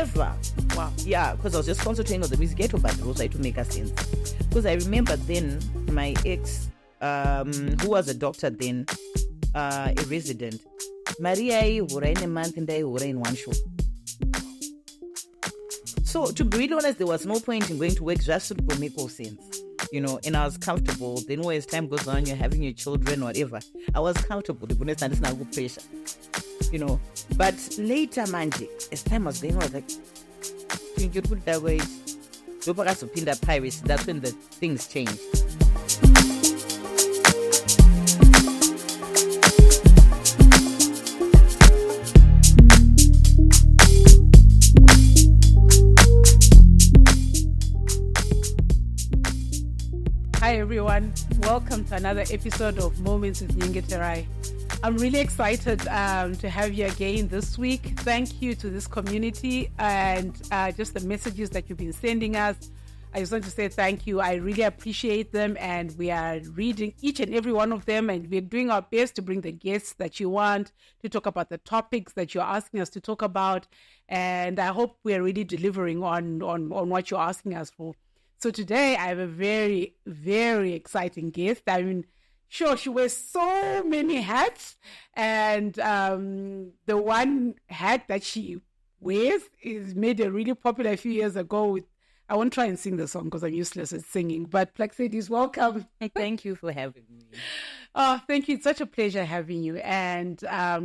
However, Wow. yeah, because I was just concentrating on the music, but it also had to make a sense. Because I remember then my ex, who was a doctor then, a resident, Maria in a month and I in one show. So to be really honest, there was no point in going to work just to make all sense. And I was comfortable. Then as time goes on, you're having your children, whatever. I was comfortable. The bonus and it's not good pressure. But later, manje, as time was going on, I was like, you put that way. That's when the things changed. Hi everyone, welcome to another episode of Moments with Nyengeterai. I'm really excited to have you again this week. Thank you to this community and just the messages that you've been sending us. I just want to say thank you. I really appreciate them, and we are reading each and every one of them, and we're doing our best to bring the guests that you want to talk about the topics that you're asking us to talk about. And I hope we're really delivering on what you're asking us for. So today I have a very, very exciting guest. I mean, sure, she wears so many hats, and the one hat that she wears is made a really popular a few years ago with, I won't try and sing the song because I'm useless at singing, but Plaxedes, welcome. Thank you for having me. Oh, thank you. It's such a pleasure having you. And I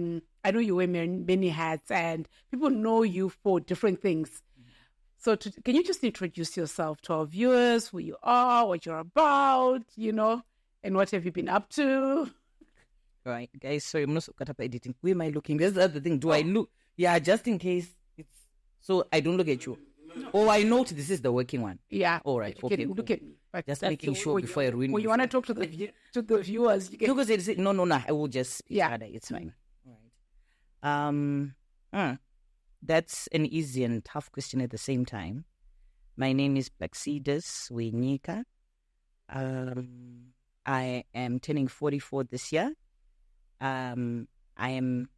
know you wear many hats and people know you for different things. So can you just introduce yourself to our viewers, who you are, what you're about, and what have you been up to? Right, guys, sorry, I'm not so caught up editing. Where am I looking? That's the other thing. Do I look? Yeah, just in case so I don't look at you. Oh, I know this is the working one. Yeah. All right. Okay. Look at me. But just making sure before I ruin. Well, you want to talk to the viewers? You can... Because no. I will just speak harder. It's fine. All right. That's an easy and tough question at the same time. My name is Plaxedes Wenyika. I am turning 44 this year. I am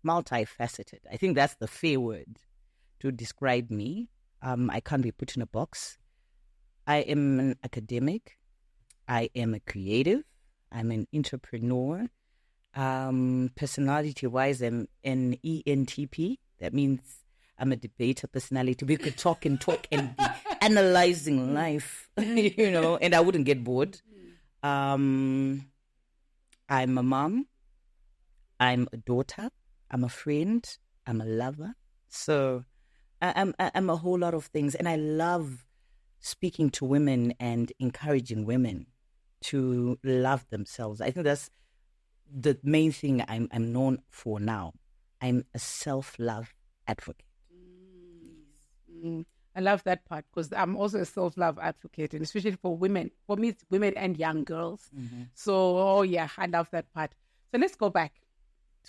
multifaceted. I think that's the fair word to describe me. I can't be put in a box. I am an academic. I am a creative. I'm an entrepreneur. Personality-wise, I'm an ENTP. That means I'm a debater personality. We could talk and be analyzing life, and I wouldn't get bored. I'm a mom. I'm a daughter. I'm a friend. I'm a lover. So I'm a whole lot of things. And I love speaking to women and encouraging women to love themselves. I think that's the main thing I'm known for now. I'm a self-love advocate. I love that part because I'm also a self-love advocate, and especially for women. For me, it's women and young girls. Mm-hmm. So, I love that part. So let's go back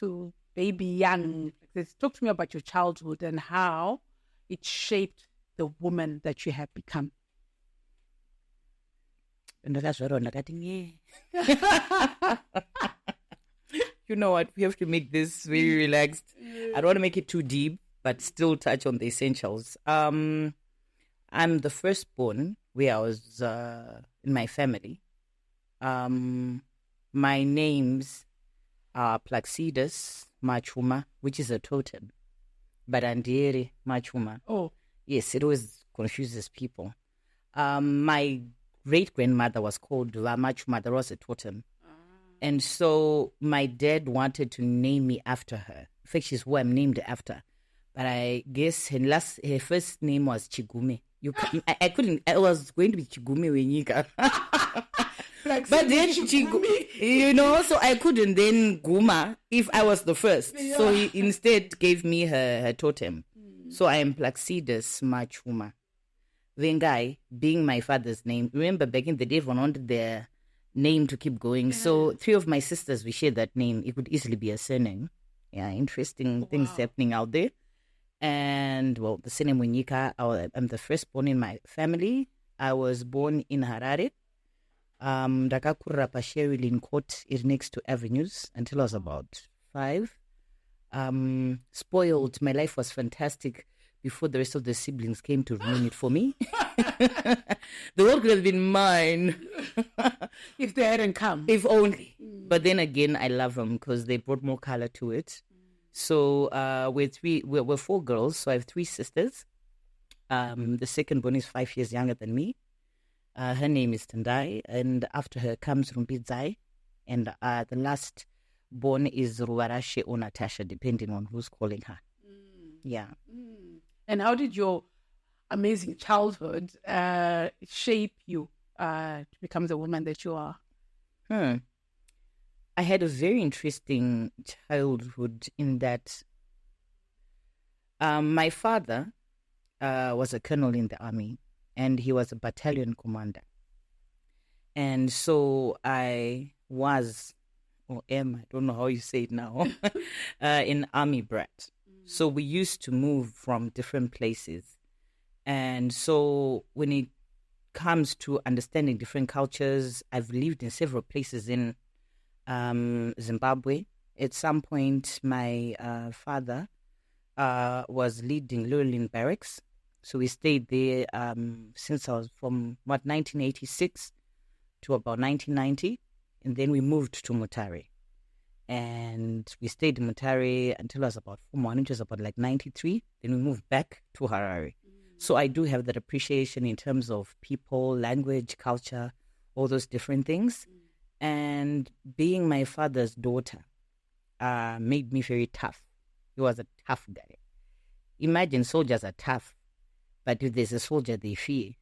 to baby young. Talk to me about your childhood and how it shaped the woman that you have become. You know what? We have to make this very relaxed. I don't want to make it too deep, but still touch on the essentials. I'm the firstborn where I was in my family. My names are Plaxedes Machuma, which is a totem, but Andiere Machuma. Oh. Yes, it always confuses people. My great-grandmother was called Machuma. That was a totem. And so my dad wanted to name me after her. In fact, she's who I'm named after. But I guess her first name was Chigume. I was going to be Chigume Wenyika. But then Chigume, so I couldn't then Guma if I was the first. Yeah. So he instead gave me her totem. So I am Plaxedes Machuma. Vengai being my father's name. Remember back in the day, everyone wanted their name to keep going. Yeah. So 3 of my sisters, we shared that name. It could easily be a surname. Yeah, interesting things happening out there. And, the surname Wenyika, I'm the firstborn in my family. I was born in Harare. Ndakakurira paSherwin Court, next to Avenues, until I was about 5. Spoiled. My life was fantastic before the rest of the siblings came to ruin it for me. The world could have been mine. If they hadn't come. If only. But then again, I love them because they brought more color to it. So we're 4 girls, so I have 3 sisters. The second born is 5 years younger than me. Her name is Tendai, and after her comes Rumbidzai, and the last born is Ruwarashe or Natasha, depending on who's calling her. Yeah. And how did your amazing childhood shape you to become the woman that you are? I had a very interesting childhood in that my father was a colonel in the army, and he was a battalion commander. And so I was, or am, I don't know how you say it now, an army brat. So we used to move from different places. And so when it comes to understanding different cultures, I've lived in several places in Zimbabwe. At some point, my father was leading Lurlin Barracks. So we stayed there since I was from 1986 to about 1990. And then we moved to Mutare. And we stayed in Mutare until I was about 4 months, which was about like 93. Then we moved back to Harare. So I do have that appreciation in terms of people, language, culture, all those different things. And being my father's daughter made me very tough. He was a tough guy. Imagine soldiers are tough, but if there's a soldier they fear,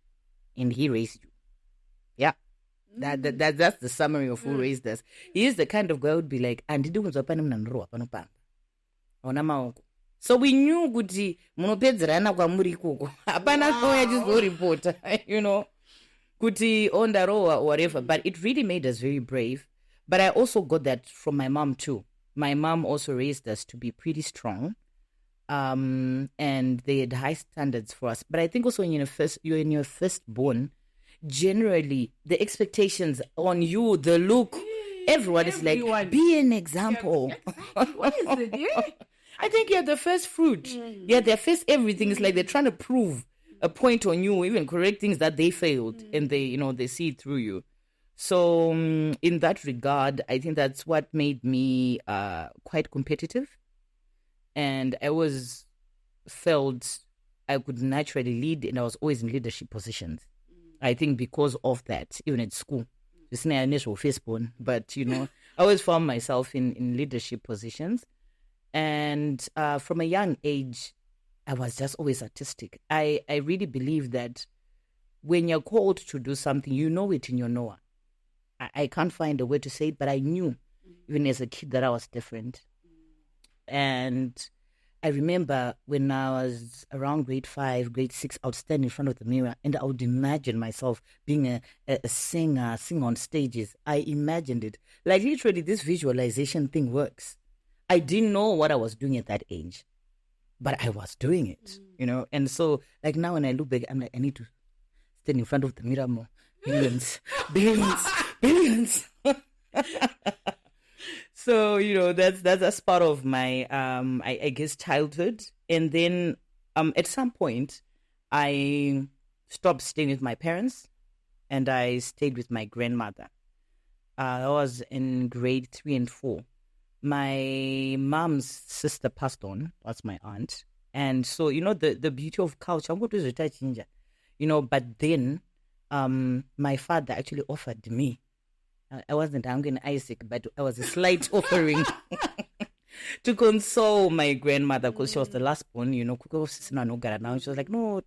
and he raised you. Yeah. That's the summary of who raised us. He is the kind of guy who would be like, so we knew kuti munopedzerana kwamuri ikoko. Hapana soya chizoripota, kuti ondarowa or whatever. But it really made us very brave. But I also got that from my mom too. My mom also raised us to be pretty strong. And they had high standards for us. But I think also when you're in your firstborn, generally the expectations on you, the look, everyone is like, be an example. What is it? Yeah. I think you're the first fruit. Yeah, their first everything is like they're trying to prove a point on you, even correct things that they failed, and they see it through you. So in that regard, I think that's what made me quite competitive, and I always felt I could naturally lead, and I was always in leadership positions. I think because of that, even at school, it's not initial firstborn, but I always found myself in leadership positions. And from a young age, I was just always artistic. I really believe that when you're called to do something, you know it in your knower. I can't find a way to say it, but I knew, even as a kid, that I was different. And I remember when I was around grade 5, grade 6, I would stand in front of the mirror and I would imagine myself being a singer, sing on stages. I imagined it. Like literally, this visualization thing works. I didn't know what I was doing at that age, but I was doing it, And so, like now when I look back, I'm like, I need to stand in front of the mirror more. Billions. So, that's part of my, I guess, childhood. And then at some point, I stopped staying with my parents and I stayed with my grandmother. I was in grade 3 and 4. My mom's sister passed on. That's my aunt. And so, the beauty of culture, I'm going to retire ginger, but then my father actually offered me. I wasn't hungry in Isaac, but I was a slight offering to console my grandmother because she was the last born, now. She was like, no,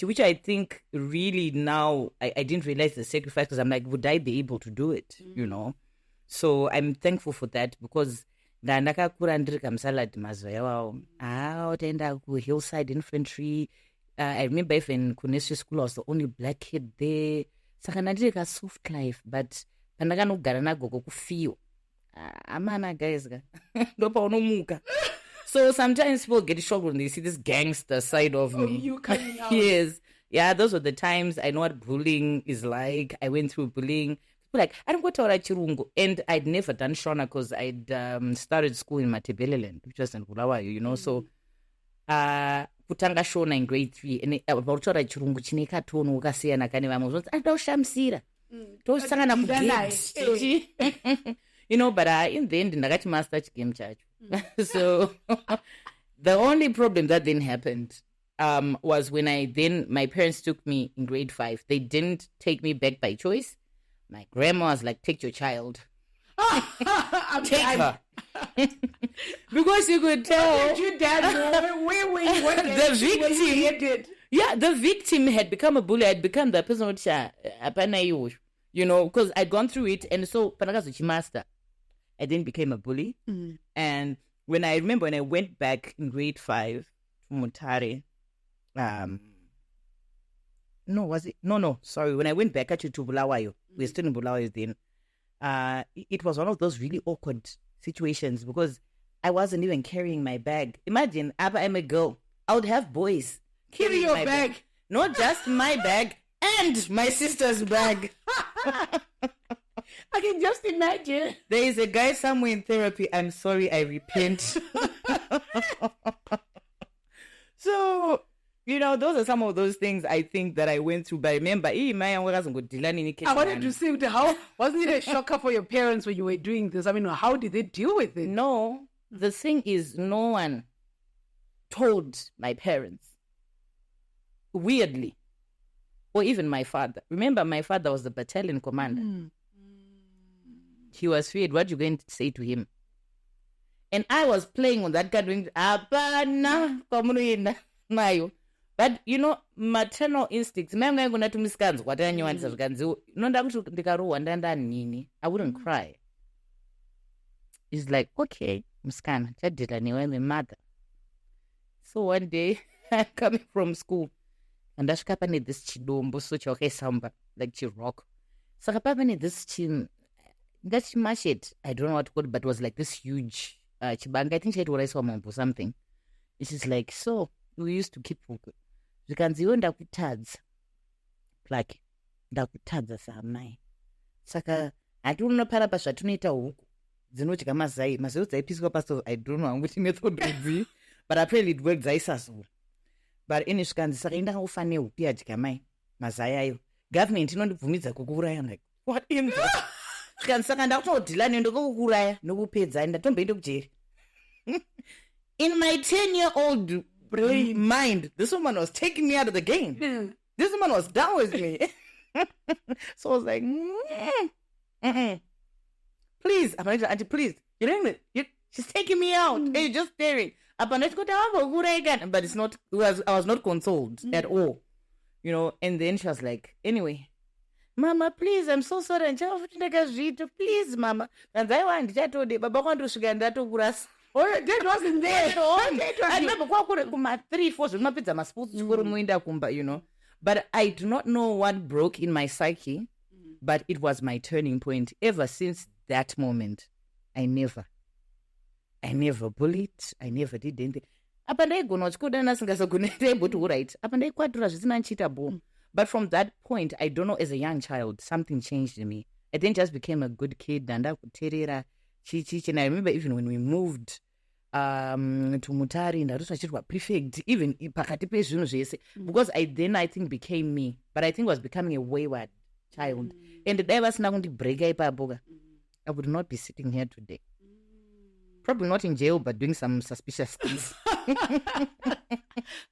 which I think really now, I didn't realize the sacrifice because I'm like, would I be able to do it, So I'm thankful for that because ndakakura ndiri kamusalad mazuva iwawo taenda kuhillside infantry. I remember even kunursery school I was the only black kid there. Saka ndandiri ka soft life, but pandakanogara nagogo kufiyo amana guys ndopaunomuka. So sometimes people get shocked when they see this gangster side of me. You coming out. Yes. Yeah, those were the times I know what bullying is like. I went through bullying. like, I don't go to Chirungu. And I'd never done Shona because I'd started school in Matebeleland, which was in Bulawayo, you know. So, kutanga Shona in grade 3. And about Chirungu, Chineka Tonu, Kasiyana, Kaneva, I don't shamsira. You know, but in the end, I got master game charge. So, the only problem that then happened was when my parents took me in grade 5. They didn't take me back by choice. My grandma was like, take your child. Take her. Because you could tell. Did your dad know where the victim? Yeah, the victim had become a bully. I'd become the person who, you know, because I'd gone through it. And so, master, I then became a bully. Mm-hmm. And when I went back in grade 5 to Mutare, sorry. When I went back actually to Bulawayo, we were still in Bulawayo then. It was one of those really awkward situations because I wasn't even carrying my bag. Imagine, I'm a girl. I would have boys carry your bag. Not just my bag and my sister's bag. I can just imagine. There is a guy somewhere in therapy. I'm sorry, I repent. So, you know, those are some of those things I think that I went through. But remember, I wanted to say, how wasn't it a shocker for your parents when you were doing this? I mean, how did they deal with it? No, the thing is, no one told my parents. Weirdly. Or even my father. Remember, my father was the battalion commander. He was feared. What you going to say to him? And I was playing on that card doing but you know, maternal instincts. I wouldn't cry. It's like, okay, my mother. So one day I'm coming from school and I need this chidombo so samba like rock. So I need this chin. That's much it. I don't know what to call it, but it was like this huge chibanga. I think she had what I saw or something. It's just like, so we used to keep you can see when ndakutadza like ndakutadza samai saka ationa parapa zvatunoita huku dzinodya mazai dzaipiswa pasto. I don't know hanguti method but apparently it worked dzaisazo but ini zvikanzi saka indakaufanira huku yadya mai mazai ayo government inondibvumidza kukuuraya. Like what in the zvikanzi saka ndakutodhila nendokukuraya nokupedza ndatomboende kujeri. In my 10-year-old mind, this woman was taking me out of the game. This woman was down with me. So I was like, please, auntie, please. You know, she's taking me out. And you're just staring. But it's not. I was not consoled at all. You know. And then she was like, anyway, Mama, please, I'm so sorry. Please, Mama. And I want to tell you, Baba, want to sugar and that to oh, that wasn't there. I remember 3-4 you know. But I do not know what broke in my psyche, but it was my turning point. Ever since that moment, I never bullied. I never did anything. But from that point, I don't know, as a young child, something changed in me. I then just became a good kid. And I remember even when we moved to Mutari, and prefect, even because I think became me. But I think was becoming a wayward child. And the day was not going to break I would not be sitting here today. Probably not in jail, but doing some suspicious things.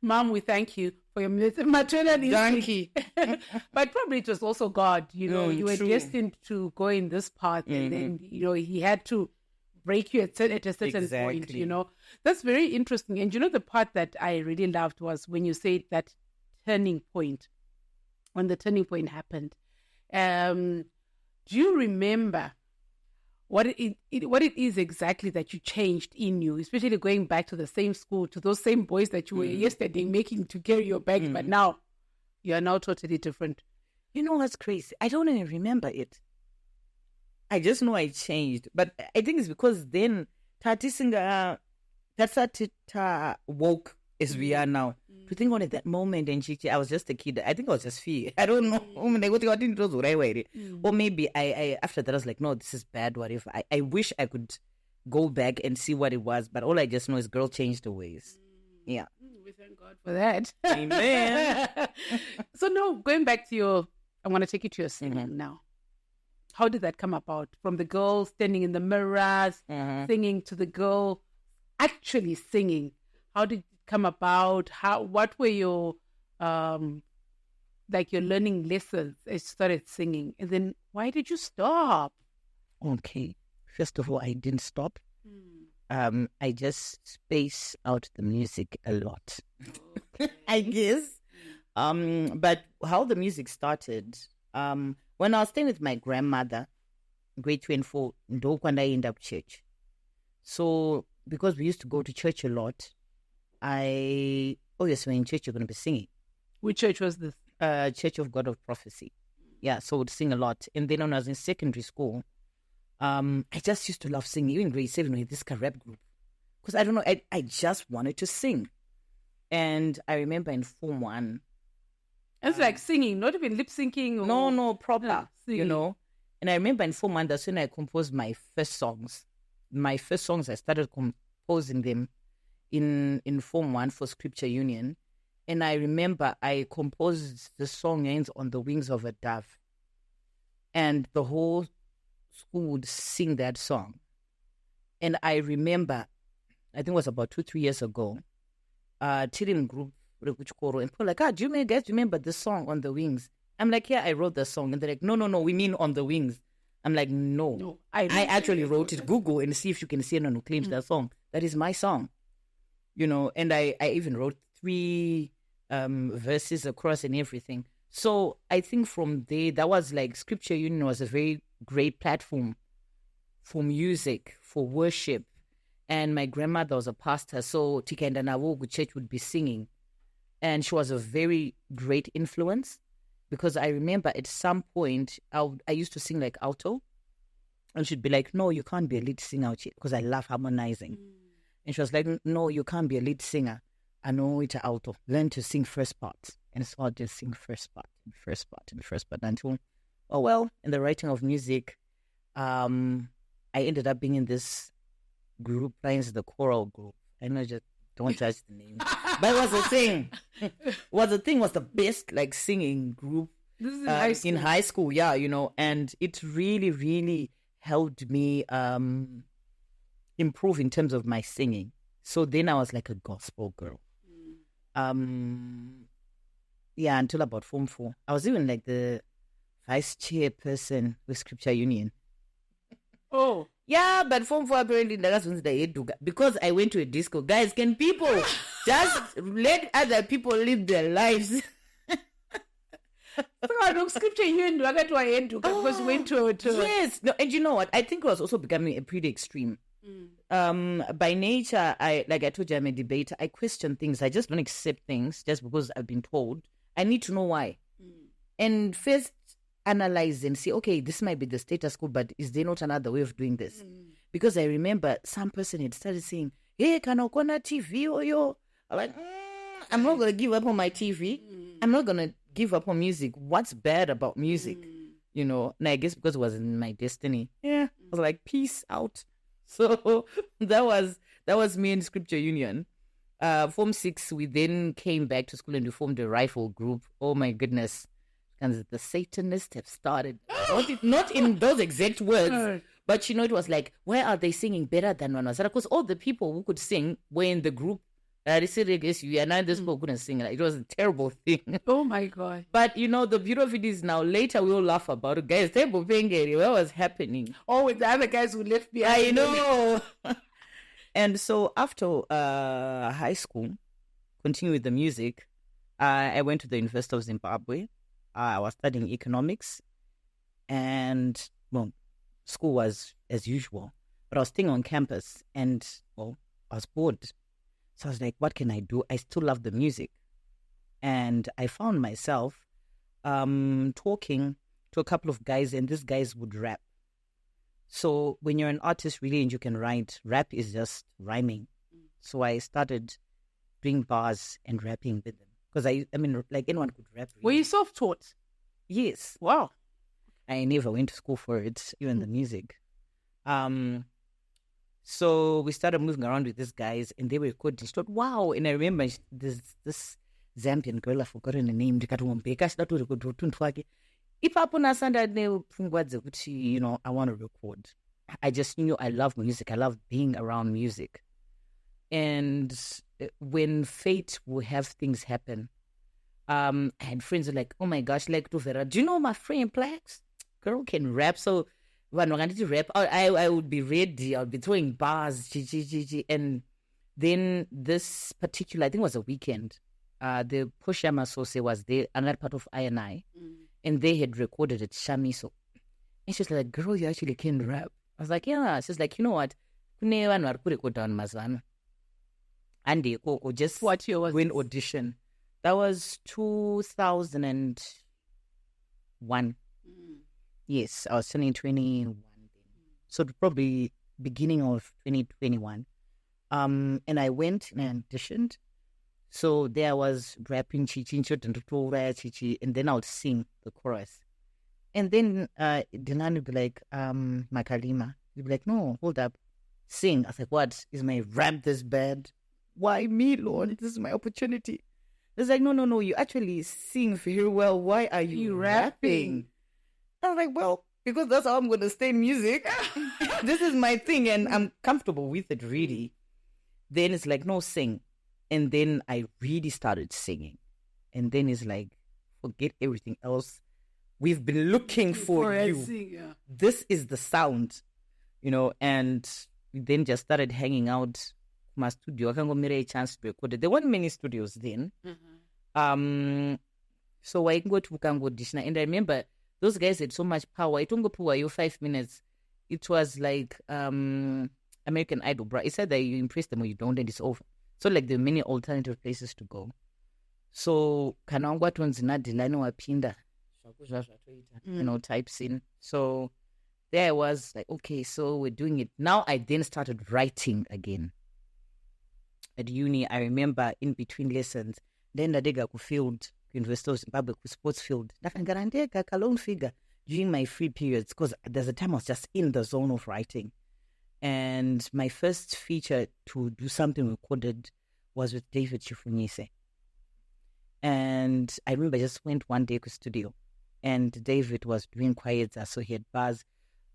Mom, we thank you for your maternal instinct. But probably it was also God. You know, you were destined to go in this path, and then you know He had to break you at a certain point. You know, that's very interesting. And you know, the part that I really loved was when you said that turning point, when the turning point happened. Do you remember what it is exactly that you changed in you, especially going back to the same school, to those same boys that you were yesterday making to carry your bags, but now you are now totally different? You know what's crazy? I don't even remember it. I just know I changed, but I think it's because then Tati Singa Tatsatita woke as we are now. To think on at that moment, and I was just a kid. I think I was just fear. I don't know. Or maybe I after that I was like, no, this is bad. What if I wish I could go back and see what it was, but all I just know is girl changed the ways. Yeah. We thank God for that. Amen. So no, going back to I want to take you to your singing now. How did that come about? From the girl standing in the mirrors, singing to the girl actually singing. How did it come about? What were your your learning lessons as you started singing? And then why did you stop? Okay. First of all, I didn't stop. I just space out the music a lot. Okay. I guess. But how the music started, when I was staying with my grandmother, grade 2 and 4, when I ended up church. So because we used to go to church a lot, yes, when in church you're going to be singing. Which church was this? Church of God of Prophecy. Yeah, so we'd sing a lot. And then when I was in secondary school, I just used to love singing. Even grade 7 with this rap group. Because I don't know, I just wanted to sing. And I remember in Form 1. It's like singing, not even lip syncing. No, proper, And I remember in Form 1, that's when I composed my first songs. My first songs, I started composing them in Form 1 for Scripture Union. And I remember I composed the song Ends on the Wings of a Dove. And the whole school would sing that song. And I remember, I think it was about 2-3 years ago, Tirin group, and people were like, do you guys remember the song On the Wings? I'm like, yeah, I wrote the song. And they're like, no, we mean On the Wings. I'm like, no, I actually wrote it. Google and see if you can see anyone who claims that song. That is my song. And I even wrote 3 verses across and everything. So I think from there, that was like Scripture Union was a very great platform for music, for worship. And my grandmother was a pastor, so Tikenda Nawogu Church would be singing. And she was a very great influence because I remember at some point I used to sing like alto. And she'd be like, no, you can't be a lead singer because I love harmonizing. And she was like, no, you can't be a lead singer. I know it's alto. Learn to sing first part. And so I'll just sing first part until, in the writing of music, I ended up being in this group, the choral group. I know, just don't judge the name. But it was a thing. Was the best like singing group this is in high school, yeah, and it really, really helped me improve in terms of my singing. So then I was like a gospel girl. Until about Form 4. I was even like the vice chairperson with Scripture Union. Oh. Yeah, but Form 4 apparently because I went to a disco. Guys, can people just let other people live their lives? Scripture Union because we went to yes. No, and you know what? I think it was also becoming a pretty extreme. By nature, I told you, I'm a debater. I question things. I just don't accept things just because I've been told. I need to know why. And first analyze and say, okay, this might be the status quo, but is there not another way of doing this? Because I remember some person had started saying, hey, can I go on TV or yo? I'm like, I'm not going to give up on my TV. I'm not going to give up on music. What's bad about music? And I guess because it was in my destiny. Yeah. I was like, peace out. So that was me in Scripture Union. Form 6, we then came back to school and we formed a rifle group. Oh my goodness. And the Satanists have started. Not in those exact words, but it was like, why are they singing better than one another? Because all the people who could sing were in the group. This people couldn't sing. It was a terrible thing. Oh my God. But the beauty of it is now later we'll laugh about it. Guys, what was happening? Oh, with the other guys who left behind. I know. And so after high school, continue with the music, I went to the University of Zimbabwe. I was studying economics, and school was as usual, but I was staying on campus, and I was bored. So I was like, what can I do? I still love the music. And I found myself talking to a couple of guys, and these guys would rap. So when you're an artist, really, and you can write, rap is just rhyming. So I started doing bars and rapping with them. Because I mean, like anyone could rap. Really. Were you self-taught? Yes. Wow. I never went to school for it, even the music. So we started moving around with these guys, and they were recording. She thought, wow. And I remember this Zambian girl, I've forgotten the name, ipapo nasanda nepfungwa dzekuti, you know, I want to record. I just knew I love music. I love being around music. And when fate will have things happen, I had friends who were like, oh my gosh, like Tuvera, do you know my friend Plax? Girl can rap. So when I to rap, I would be ready. I would be throwing bars, and then this particular, I think it was a weekend, the Poshama Sose was there, another part of I&I, and they had recorded it, Shamiso. And she's like, girl, you actually can rap. I was like, yeah. She's like, you know what? And they just what year was win audition. That was 2001. Yes, I was turning 21 then. So probably beginning of 2021. And I went and I auditioned. So there I was rapping Chichi, and then I would sing the chorus. And then Dilan would be like, Makalima. He'd be like, no, hold up. Sing. I was like, what? Is my rap this bad? Why me, Lord? This is my opportunity. It's like, no, you actually sing very well. Why are you rapping? I was like, well, because that's how I'm going to stay in music. This is my thing, and I'm comfortable with it, really. Then it's like, no, sing. And then I really started singing. And then it's like, forget everything else. We've been looking for you. This is the sound, you know, and we then just started hanging out my studio. I can't go a chance to record it. There weren't many studios then. So I can go to Bukango audition. And I remember those guys had so much power. It won't go you 5 minutes. It was like American Idol, bro. It said that you impress them or you don't, and it's over. So like there are many alternative places to go. So Kanangwa Tonzina Dilano Apinda, you know, types in. So there I was like, okay, so we're doing it. Now I then started writing again. At uni, I remember in between lessons, then the dega field, University of Zimbabwe sports field. During my free periods, because there's a time I was just in the zone of writing. And my first feature to do something recorded was with David Chifunyise. And I remember I just went one day to the studio, and David was doing Kwayedza, so he had bars,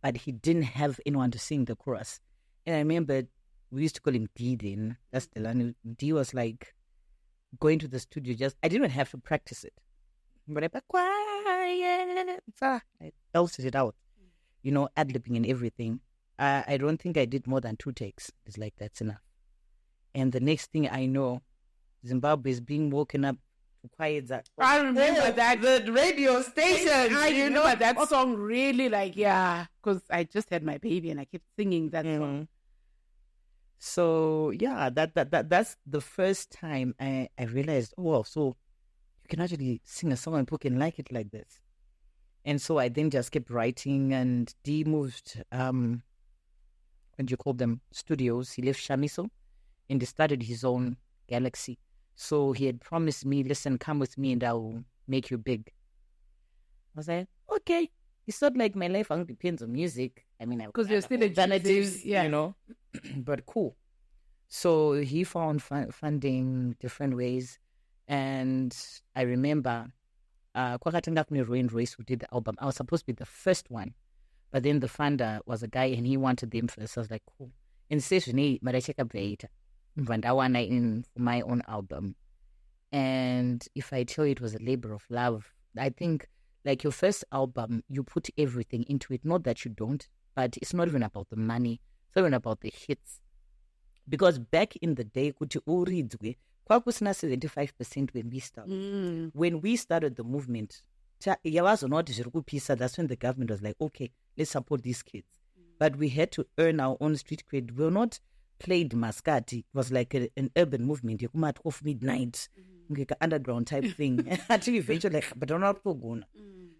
but he didn't have anyone to sing the chorus. And I remember we used to call him D then. That's the line. D was like going to the studio, I didn't have to practice it. But I belted it out, you know, ad-libbing and everything. I don't think I did more than 2 takes. It's like, that's enough. And the next thing I know, Zimbabwe is being woken up to quiet that. I remember that. The radio station. I remember that song really, like, yeah, because I just had my baby and I kept singing that song. So yeah, that's the first time I realized, oh, so you can actually sing a song and people can like it like this. And so I then just kept writing, and D moved, what do you call them, studios. He left Shamiso and he started his own Galaxy. So he had promised me, listen, come with me and I'll make you big. I was like, okay. It's not like my life only depends on music. I mean, because you're still alternatives, you know, but cool. So he found funding different ways. And I remember Kwakatanga Kune Ruin Race, who did the album. I was supposed to be the first one, but then the funder was a guy and he wanted them first. So I was like, cool. And session but I check up later. Vandawana in for my own album. And if I tell you it was a labor of love, I think like your first album, you put everything into it. Not that you don't, but it's not even about the money. It's not even about the hits. Because back in the day, kuti uridzwe, kwakusina 75% when we started. When we started the movement, that's when the government was like, okay, let's support these kids. But we had to earn our own street cred. We were not played Mascati. It was like an urban movement. You come out off midnight, underground type thing. Until eventually, but I'm not going,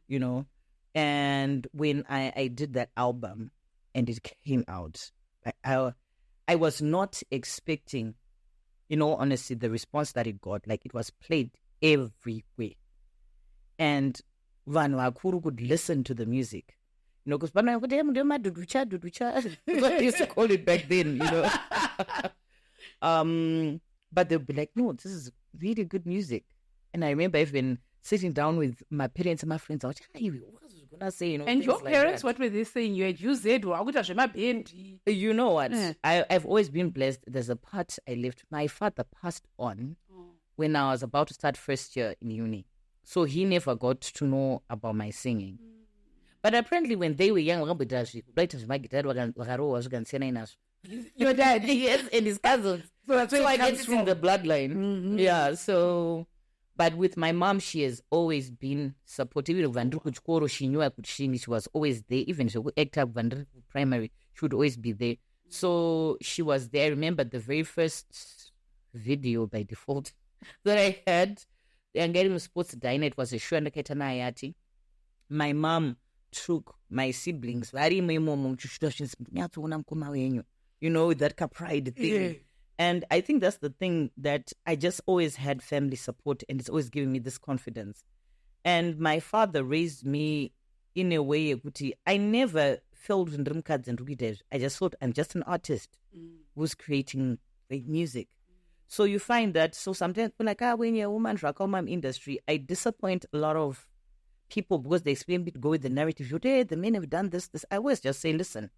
you know. And when I did that album and it came out, I was not expecting in all honesty, the response that it got, like, it was played everywhere. And vanhu vakuru could listen to the music. You know, because they used to call it back then, you know. But they'll be like, no, this is really good music. And I remember even sitting down with my parents and my friends, I was like, hey, what was I gonna say? You know, and your parents, like what were they saying? You had used it, you know what? I've always been blessed. There's a part I left. My father passed on when I was about to start first year in uni. So he never got to know about my singing. But apparently when they were young, your dad, yes, and his cousins. So that's where I it guess comes it's from. in the bloodline. Yeah, so... But with my mom, she has always been supportive. She knew I could sing. She was always there. Even she would act up primary, she would always be there. So she was there. I remember the very first video by default that I had. And getting sports diner, it was a show and Ayati. My mom took my siblings. You know, with that pride thing. Yeah. And I think that's the thing, that I just always had family support, and it's always giving me this confidence. And my father raised me in a way, I never felt I just thought I'm just an artist who's creating great music. So you find that, so sometimes like, when you're a woman, industry, I disappoint a lot of people because they explain me to go with the narrative. Hey, the men have done this. I always just say, listen,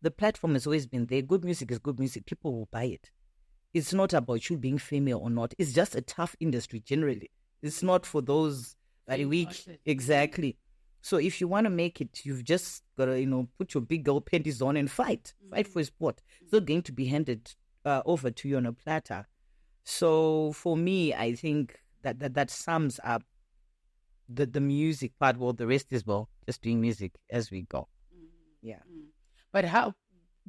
the platform has always been there. Good music is good music. People will buy it. It's not about you being female or not. It's just a tough industry generally. It's not for those very weak. Exactly. So if you want to make it, you've just got to, you know, put your big girl panties on and fight. Fight for a sport. It's not going to be handed over to you on a platter. So for me, I think that sums up the music part. Well, the rest is, well, just doing music as we go. Yeah. But how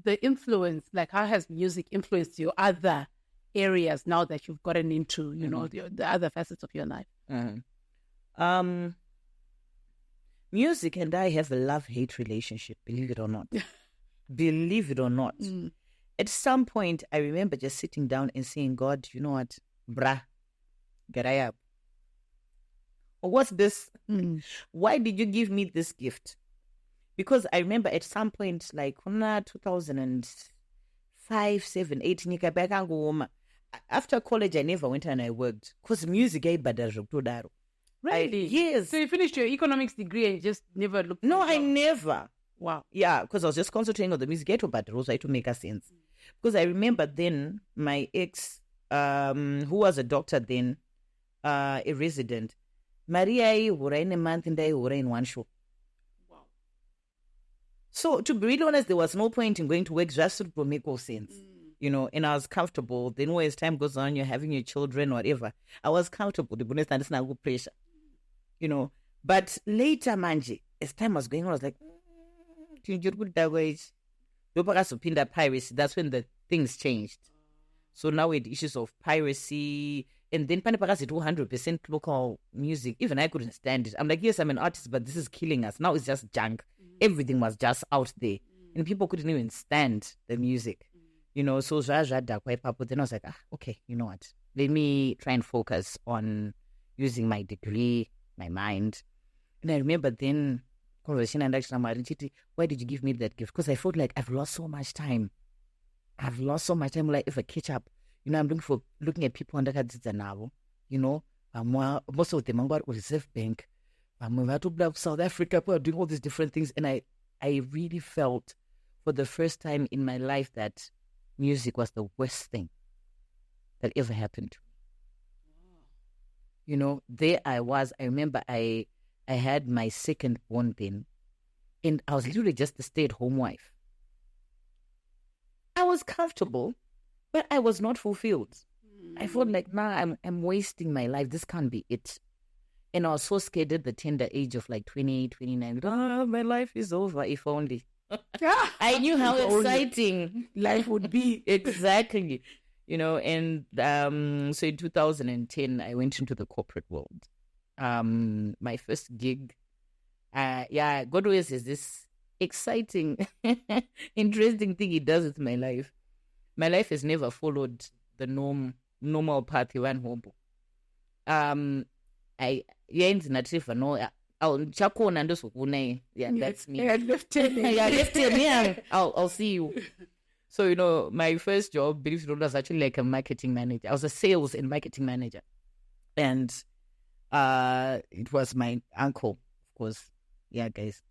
the influence, like how has music influenced your other areas now that you've gotten into, you know, the other facets of your life? Music and I have a love-hate relationship, believe it or not. Believe it or not. At some point, I remember just sitting down and saying, God, you know what? Brah, get I up. Or what's this? Why did you give me this gift? Because I remember at some point, like 2005, 7, 8, after college, I never went and I worked. Because music, Really? Yes. So you finished your economics degree and just never looked? No, I never. Wow. Yeah, because I was just concentrating on the music, but also to make a sense. Because I remember then my ex, who was a doctor then, a resident, Maria, in a month and I were in one show. Wow. So to be really honest, there was no point in going to work just to make all sense. You know, and I was comfortable. Then as time goes on, you're having your children, whatever. I was comfortable. The bonus and no pressure. You know. But later, Manji, as time was going on, I was like, piracy. That's when the things changed. So now with issues of piracy, and then 200% local music. Even I couldn't stand it. I'm like, yes, I'm an artist, but this is killing us. Now it's just junk. Everything was just out there. And people couldn't even stand the music. You know, so then I was like, okay, you know what? Let me try and focus on using my degree, my mind. And I remember then conversation and actually, why did you give me that gift? Because I felt like I've lost so much time. Like if I catch up, you know, I'm looking at people under now, you know, most of them are Reserve Bank. South Africa, people are doing all these different things. And I really felt for the first time in my life that music was the worst thing that ever happened to me. You know, there I was. I remember I had my second born then, and I was literally just a stay-at-home wife. I was comfortable, but I was not fulfilled. I felt like, I'm wasting my life. This can't be it. And I was so scared at the tender age of like 28, 29. My life is over, if only. I knew how exciting life would be. Exactly. You know, and so in 2010, I went into the corporate world. My first gig, God always has this exciting, interesting thing he does with my life. My life has never followed the norm normal path one hobo. I yenzi natriva no chakona ndosukune. Yeah, that's me. Yeah, left hand. Yeah, left hand. Yeah, I'll see you. So, you know, my first job, believe it or not, was actually like a marketing manager. I was a sales and marketing manager. And it was my uncle, of course. Yeah, guys.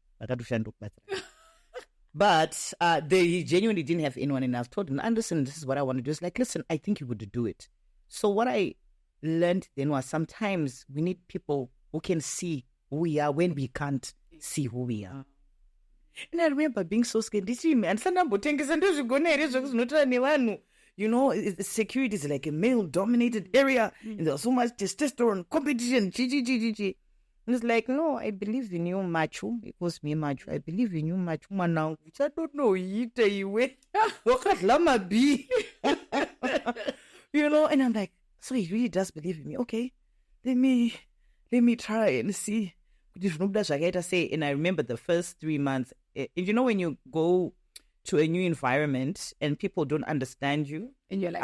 But they genuinely didn't have anyone. And I told them, Anderson, this is what I want to do. It's like, listen, I think you would do it. So what I learned then was sometimes we need people who can see who we are when we can't see who we are. And I remember being so scared. You know, security is like a male-dominated area, and there's so much testosterone, competition, And it's like, no, I believe in you, macho. It was me, macho. I believe in you, macho. Now, which I don't know, you know, and I'm like, so he really does believe in me. Okay, let me try and see. And I remember the first 3 months, you know, when you go to a new environment and people don't understand you, and you're like,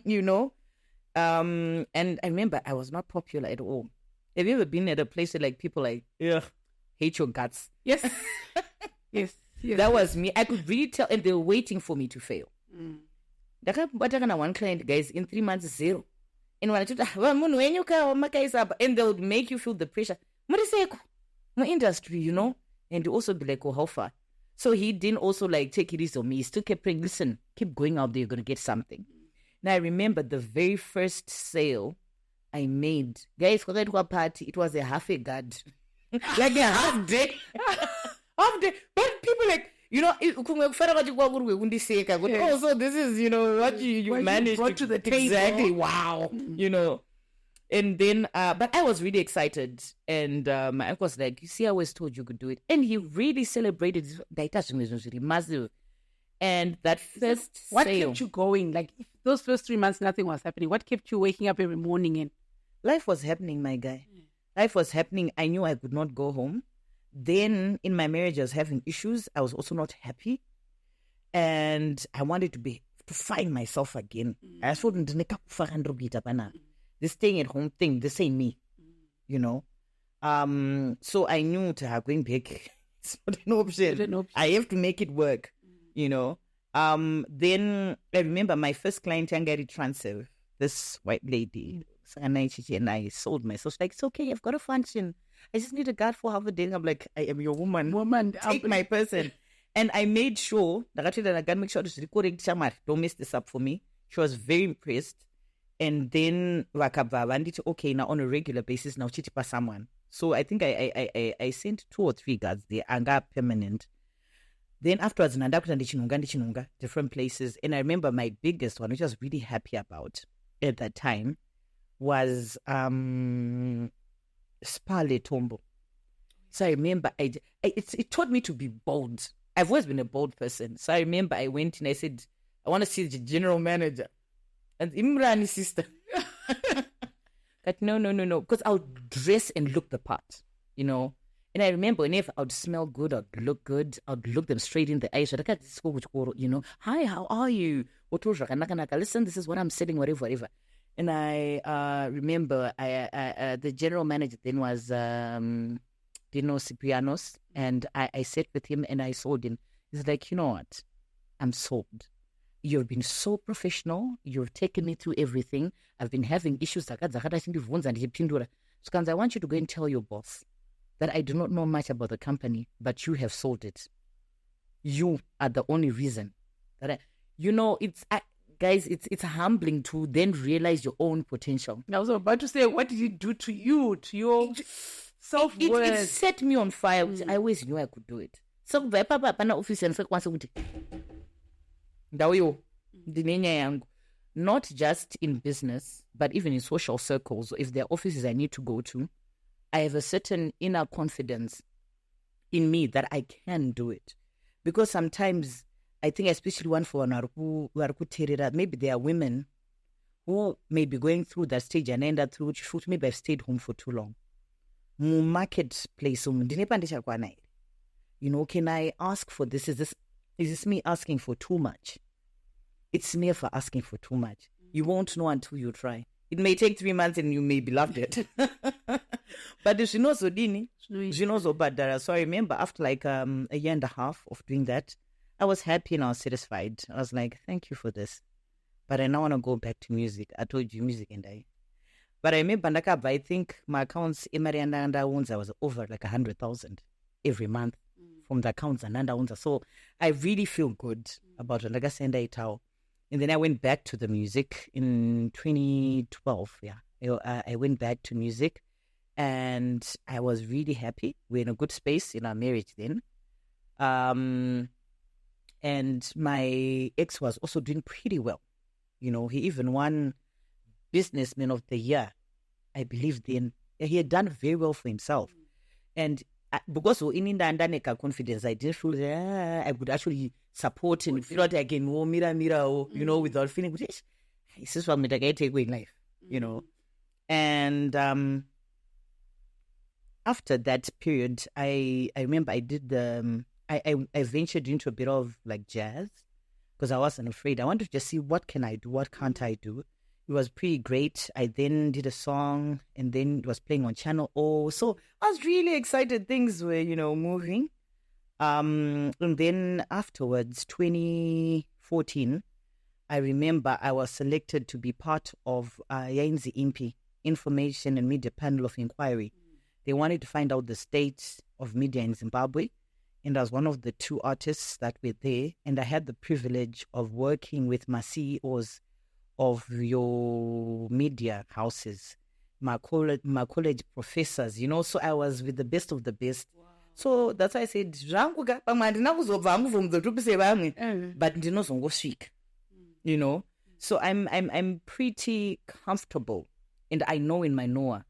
you know. And I remember I was not popular at all. Have you ever been at a place where like people like hate your guts? Yes. Yes. That was me. I could really tell, and they were waiting for me to fail. One client, guys, in 3 months, 0. And when I told and they'll make you feel the pressure. My industry, you know, and also be like, oh, how far? So he didn't also like take it easy on me. He still kept praying, listen, keep going out there, you're gonna get something. Now I remember the very first sale I made, guys, for that party, it was a half a guard. Like a half day. Half day. But people like, you know, oh, so this is, you know, what you managed to the table. Exactly. Wow. You know. And then, but I was really excited. And my uncle was like, you see, I always told you could do it. And he really celebrated. That was really massive. And that first what sale, kept you going? Like, if those first 3 months, nothing was happening. What kept you waking up every morning? And life was happening, my guy. Life was happening. I knew I could not go home. Then in my marriage, I was having issues. I was also not happy. And I wanted to find myself again. I thought, this staying at home thing, this ain't me, you know. So I knew going back, it's not an option. I have to make it work, you know. Then I remember my first client, Yangari Transev, this white lady, and I sold myself. She's like, it's okay, I've got a function. I just need a guard for half a day. I'm like, I am your woman. Take my person. And I made sure that I can make sure it's recording. Don't mess this up for me. She was very impressed. And then okay, now on a regular basis, now chitipa someone. So I think I sent 2 or 3 guards there and got permanent. Then afterwards, different places. And I remember my biggest one, which I was really happy about at that time, was Spale Tombo. So I remember it taught me to be bold. I've always been a bold person. So I remember I went and I said, I want to see the general manager. And Imrani's sister. But no. Because I'll dress and look the part, you know. And I remember whenever I'd smell good, I'd look good, I'd look them straight in the eyes. You know, hi, how are you? Listen, this is what I'm selling, whatever. And I remember the general manager then was Dino Ciprianos, and I sat with him and I sold him. He's like, you know what? I'm sold. You've been so professional. You've taken me through everything. I've been having issues. So I want you to go and tell your boss that I do not know much about the company, but you have sold it. You are the only reason that guys, it's humbling to then realize your own potential. I was about to say, what did it do to you, to your self-worth? It set me on fire. I always knew I could do it. So, not just in business, but even in social circles, if there are offices I need to go to, I have a certain inner confidence in me that I can do it. Because sometimes, I think especially one for maybe there are women who may be going through that stage and end up through, maybe I've stayed home for too long. Marketplace, you know, can I ask for this? Is is this me asking for too much? It's never asking for too much. You won't know until you try. It may take 3 months and you may be loved it. But if you know Zodini, you know Zobadara. So I remember after like a year and a half of doing that, I was happy and I was satisfied. I was like, thank you for this. But I now want to go back to music. I told you music and I. But I remember I think my accounts in Mariana and I was over like 100,000 every month from the accounts and Nanda. So I really feel good about it. Like I said, and then I went back to the music in 2012. Yeah, I went back to music, and I was really happy. We're in a good space in our marriage then. And my ex was also doing pretty well. You know, he even won Businessman of the Year, I believe. Then he had done very well for himself, and because in Inda confidence, I didn't feel that I could actually support and feel like I can you know, without feeling this is what I take away in life, you know. And after that period, I remember I did I ventured into a bit of like jazz because I wasn't afraid. I wanted to just see what can I do, what can't I do. It was pretty great. I then did a song and then it was playing on Channel O. So I was really excited. Things were, you know, moving. And then afterwards, 2014, I remember I was selected to be part of Yainzi Impi, Information and Media Panel of Inquiry. They wanted to find out the state of media in Zimbabwe. And I was one of the 2 artists that were there. And I had the privilege of working with my CEOs of your media houses, my college professors, you know, so I was with the best of the best. Wow. So that's why I said, but you know, so I'm pretty comfortable, and I know in my Noah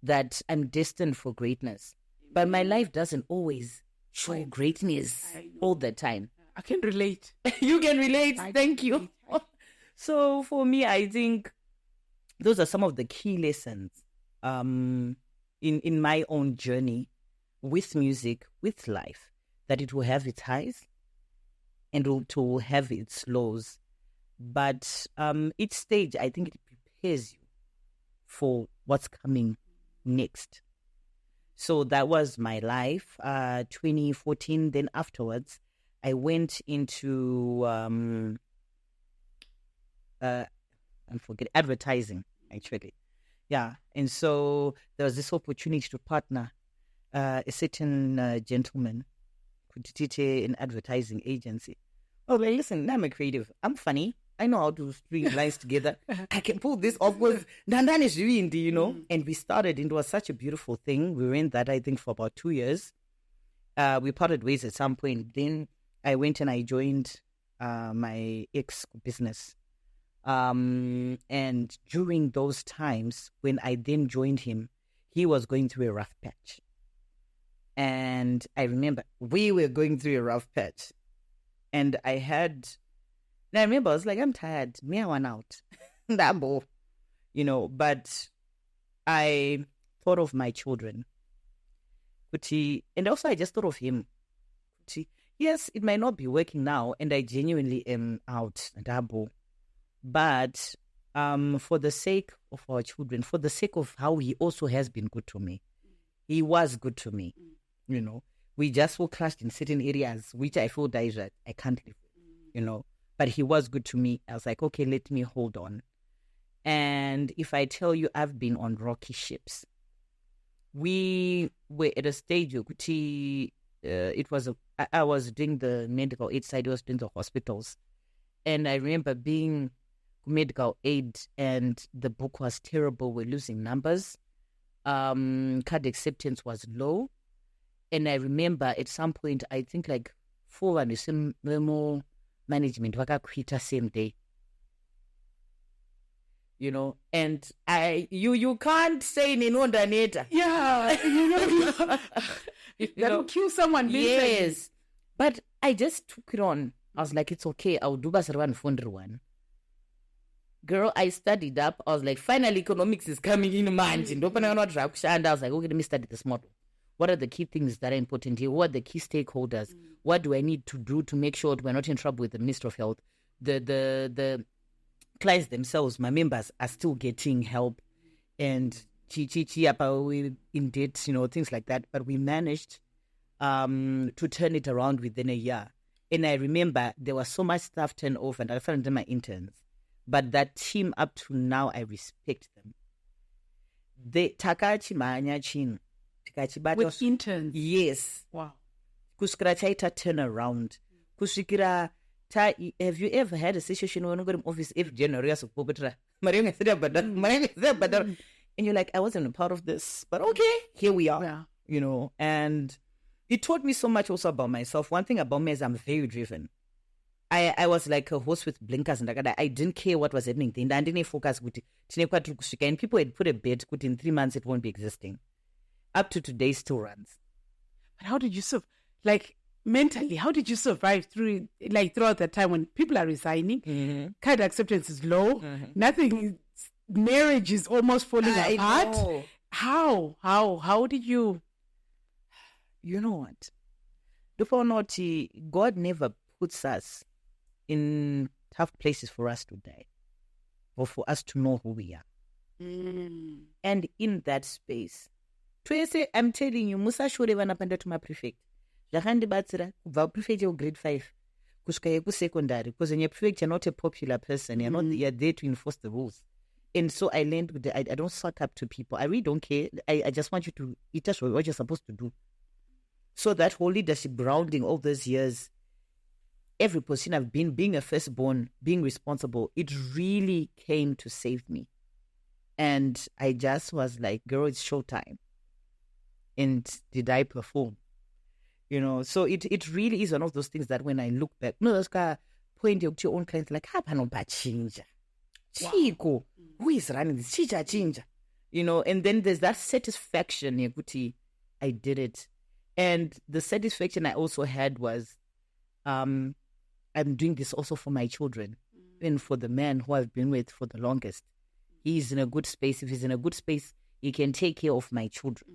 that I'm destined for greatness. But my life doesn't always show greatness all the time. I can relate. You can relate. Thank you. So for me, I think those are some of the key lessons in my own journey with music, with life, that it will have its highs and it will have its lows. But each stage, I think it prepares you for what's coming next. So that was my life, 2014. Then afterwards, I went into... I'm forgetting advertising, actually. Yeah. And so there was this opportunity to partner a certain gentleman to an advertising agency. Oh, like, listen, I'm a creative. I'm funny. I know how to string lines together. I can pull this off with Dandan is really, you know. And we started, and it was such a beautiful thing. We were in that, I think, for about 2 years. We parted ways at some point. Then I went and I joined my ex business. And during those times, when I then joined him, he was going through a rough patch. And I remember we were going through a rough patch. And I remember I was like, I'm tired. Me, I want out. You know, but I thought of my children. And also I just thought of him. Yes, it might not be working now, and I genuinely am out. But for the sake of our children, for the sake of how he also has been good to me, he was good to me. You know, we just were clashed in certain areas, which I feel that I can't live with, you know. But he was good to me. I was like, okay, let me hold on. And if I tell you, I've been on rocky ships. We were at a stage, I was doing the medical aid side, I was doing the hospitals. And I remember being medical aid, and the book was terrible. We're losing numbers. Card acceptance was low. And I remember at some point, I think like 4 and some memo management wakakwita same day. You know, and you can't say Ninonda Neta. Yeah, you know, that'll kill someone. Yes, but I just took it on. I was like, it's okay. I'll do Basarwan Funderwan. Girl, I studied up. I was like, finally, economics is coming in mind. And I was like, okay, let me study this model. What are the key things that are important here? What are the key stakeholders? What do I need to do to make sure that we're not in trouble with the Minister of Health? The clients themselves, my members, are still getting help, and we in debt, things like that. But we managed to turn it around within a year. And I remember there was so much staff turnover, and I found my interns. But that team up to now, I respect them. They takachi manya chin. With interns? Yes. Wow. Kuskira chaita turnaround. Kushikira, have you ever had a situation when you go to office every January as a puppet? And you're like, I wasn't a part of this, but okay, here we are. Yeah. And it taught me so much also about myself. One thing about me is I'm very driven. I was like a horse with blinkers, and I didn't care what was happening. I didn't focus. And people had put a bet in 3 months it won't be existing. Up to today, still runs. But how did you mentally? How did you survive throughout that time when people are resigning? Kind acceptance is low. Nothing. Marriage is almost falling apart. Know. How did you? You know what? God never puts us in tough places for us to die, or for us to know who we are. And in that space, I'm telling you, Musa Shure vanapanda to my prefect. Jahandi Batsira, prefect your grade 5. Kushka secondary, because in your prefect, you're not a popular person. You're there to enforce the rules. And so I learned I don't suck up to people. I really don't care. I just want you to eat us what you're supposed to do. So that whole leadership grounding all those years, every position I've been, being a firstborn, being responsible, it really came to save me. And I just was like, girl, it's showtime. And did I perform? So it really is one of those things that when I look back, point to your own clients like, change. Chico, who is running this? Chinja. And then there's that satisfaction, I did it. And the satisfaction I also had was, I'm doing this also for my children, and for the man who I've been with for the longest. He's in a good space. If he's in a good space, he can take care of my children.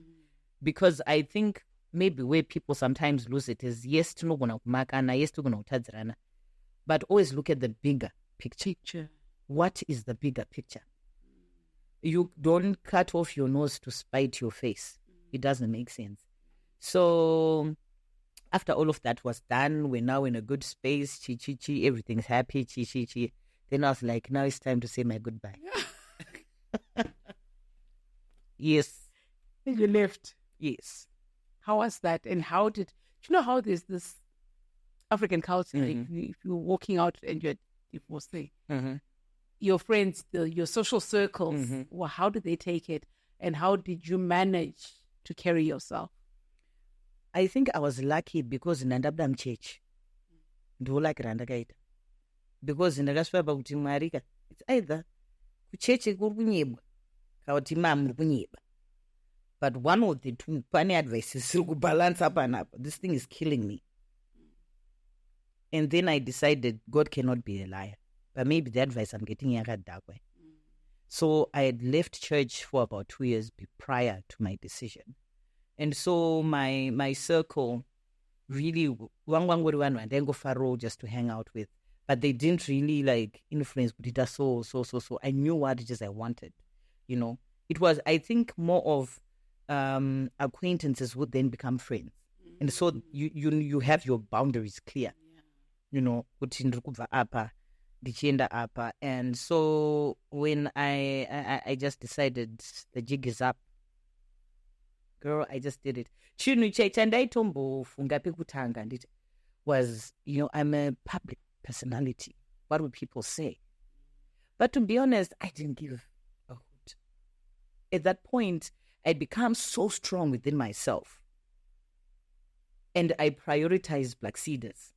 Because I think maybe where people sometimes lose it is, yes, to know makana, yes, to know tadzrana, but always look at the bigger picture. What is the bigger picture? You don't cut off your nose to spite your face. It doesn't make sense. So after all of that was done, we're now in a good space. Everything's happy. Then I was like, now it's time to say my goodbye. Yes. You left. Yes. How was that? And how do you know how there's this African culture? Like if you're walking out and you're divorcing, your friends, your social circles, well, how do they take it? And how did you manage to carry yourself? I think I was lucky because Nandabdam church. Do like Randagaita. Because in the Gaswaba Marika, it's either church but one of the two funny advices to balance up and up. This thing is killing me. And then I decided God cannot be a liar. But maybe the advice I'm getting here that way. So I had left church for about 2 years prior to my decision. And so my circle really, one then go faro just to hang out with. But they didn't really influence Buddha so. I knew what it is I wanted. It was, I think, more of acquaintances would then become friends. And so you have your boundaries clear. And so when I just decided the jig is up, girl, I just did it. Was, I'm a public personality. What would people say? But to be honest, I didn't give a hoot. At that point, I'd become so strong within myself. And I prioritized Plaxedes.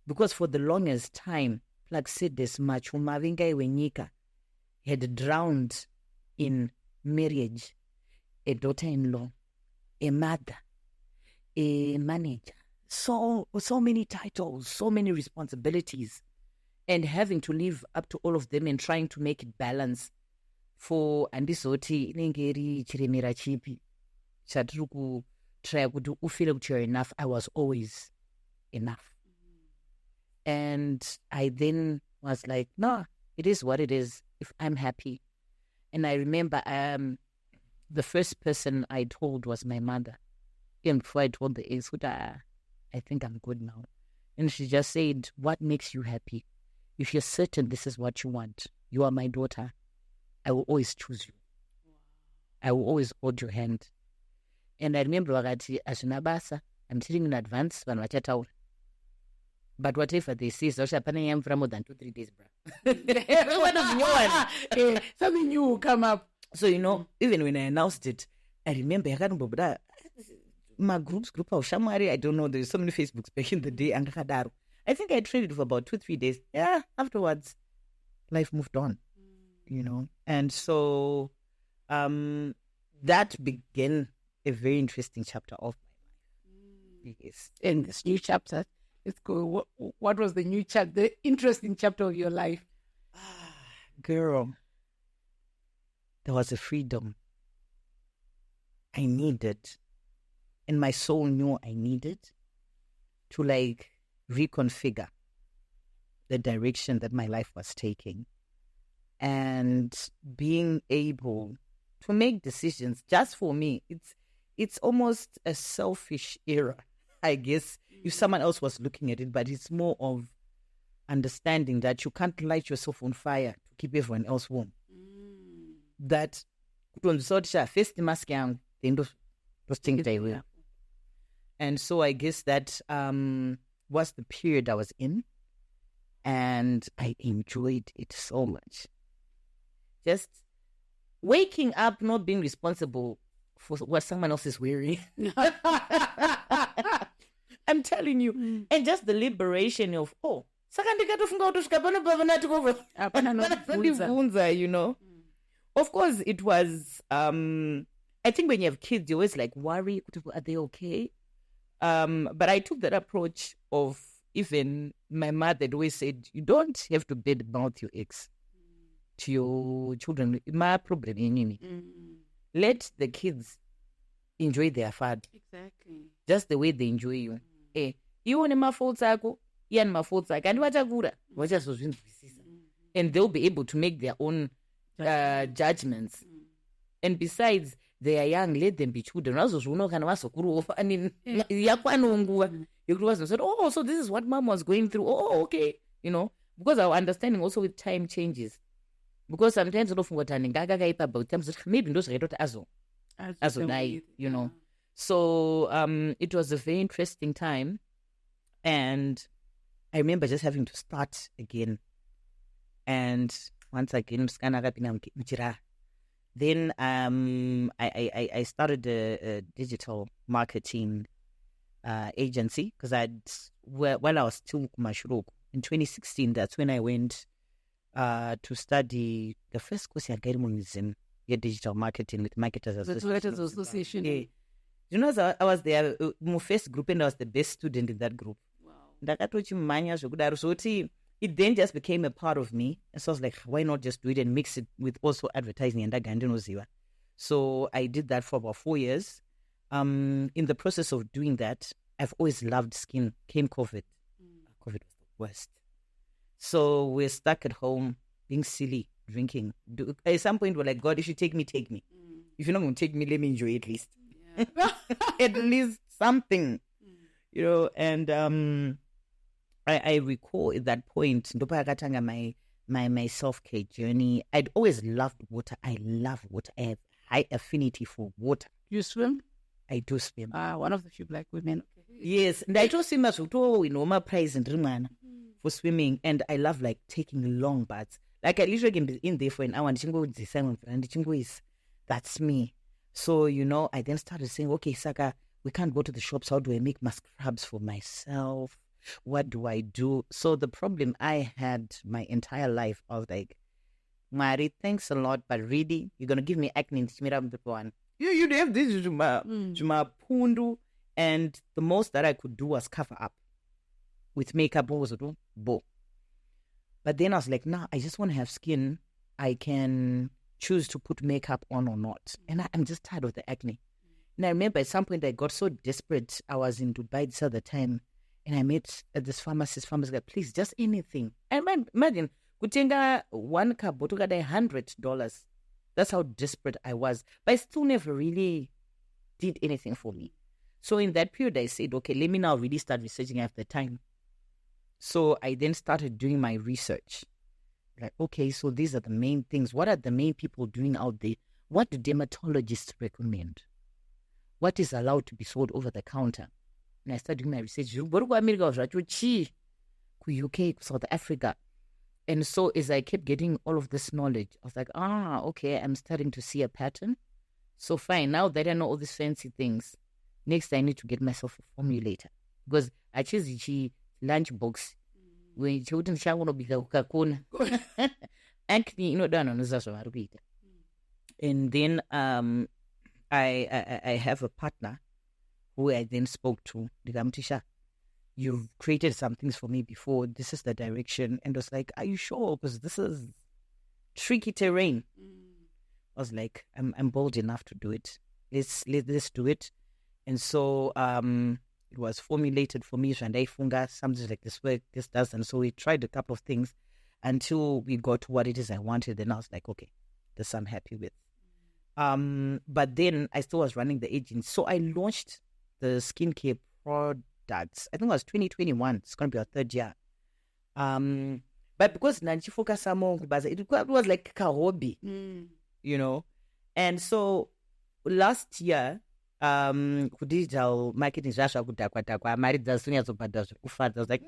Because for the longest time, Plaxedes Wenyika had drowned in marriage, a daughter-in-law, a mother, a manager. So many titles, so many responsibilities, and having to live up to all of them and trying to make it balance for andisoti nengeri chiremera chipi chatiri try to feel that you're enough. I was always enough. And I then was like, no, it is what it is if I'm happy. And I remember the first person I told was my mother. Even before I told the ex, I think I'm good now. And she just said, what makes you happy? If you're certain this is what you want, you are my daughter, I will always choose you. I will always hold your hand. And I remember wakati asinabasa, I'm sitting in advance, vanhu vachataura. But whatever they say, so hapana for more than 2-3 days, bro. What is new one? Something new will come up. So, even when I announced it, I remember my group of Shamari, I don't know, there's so many Facebooks back in the day. I think I traded for about 2-3 days. Yeah, afterwards, life moved on, And so that began a very interesting chapter of my life. Yes. In this new chapter, let's go. What was the new chapter, the interesting chapter of your life? Girl, there was a freedom I needed, and my soul knew I needed to reconfigure the direction that my life was taking, and being able to make decisions just for me. It's almost a selfish era, I guess, if someone else was looking at it, but it's more of understanding that you can't light yourself on fire to keep everyone else warm. That first mask then and so I guess that was the period I was in, and I enjoyed it so much. Just waking up, not being responsible for what someone else is wearing. I'm telling you. And just the liberation of, Of course, it was, I think when you have kids, you always worry, are they okay? But I took that approach of, even my mother had always said, you don't have to badmouth your ex to your children. My problem in let the kids enjoy their father. Exactly. Just the way they enjoy you. You and my faults and my faults and they'll be able to make their own judgments. And besides, they are young, let them be children. I mean, you could have said, oh, so this is what mom was going through. Oh, okay. Because our understanding also with time changes. Because sometimes maybe those as So it was a very interesting time. And I remember just having to start again. And once again, then I started a digital marketing agency, because while I was still Mashuruk in 2016, that's when I went to study the first course I got in digital marketing with Marketers Association. Yeah. As I was there, my first group, and I was the best student in that group. Wow. So it then just became a part of me. And so I was like, why not just do it and mix it with also advertising and that. So I did that for about 4 years. In the process of doing that, I've always loved skin. Came COVID. COVID was the worst. So we're stuck at home, being silly, drinking. At some point, we're like, God, if you take me, take me. If you're not going to take me, let me enjoy at least. Yeah. At least something. And I recall at that point, my self-care journey. I'd always loved water. I love water. I have high affinity for water. You swim? I do swim. One of the few black women. Okay. Yes, and I do swim as well. My prize and for swimming, and I love taking long baths. I literally can be in there for an hour and that's me. So I then started saying, okay, Saka, we can't go to the shops. How do I make my scrubs for myself? What do I do? So the problem I had my entire life, I was like, Mari, thanks a lot, but really, you're going to give me acne. You have this to my pundu. And the most that I could do was cover up with makeup. What was it? But then I was like, nah, I just want to have skin. I can choose to put makeup on or not. And I'm just tired of the acne. And I remember at some point I got so desperate. I was in Dubai this other time, and I met at this pharmacist like, please, just anything. And imagine, kutenga one cup, botokada $100. That's how desperate I was. But I still never really did anything for me. So in that period, I said, okay, let me now really start researching at the time. So I then started doing my research. Like, okay, so these are the main things. What are the main people doing out there? What do dermatologists recommend? What is allowed to be sold over the counter? And I started doing my research. UK, South Africa. And so as I kept getting all of this knowledge, I was like, okay, I'm starting to see a pattern. So fine, now that I know all these fancy things, next I need to get myself a formulator. Because I choose the lunch box. When children want to be Coca-Cola. Actually, and then I have a partner who I then spoke to. Tisha, you've created some things for me before. This is the direction. And I was like, are you sure? Because this is tricky terrain. I was like, I'm bold enough to do it. Let's do it. And so it was formulated for me, Shandai Funga, something like this work, this does. And so we tried a couple of things until we got to what it is I wanted. Then I was like, okay, this I'm happy with. But then I still was running the agency. So I launched the skincare products. I think it was 2021. It's going to be our third year. But because Nanchi focus more, it was like a hobby, you know. And so last year, digital marketing, I was like,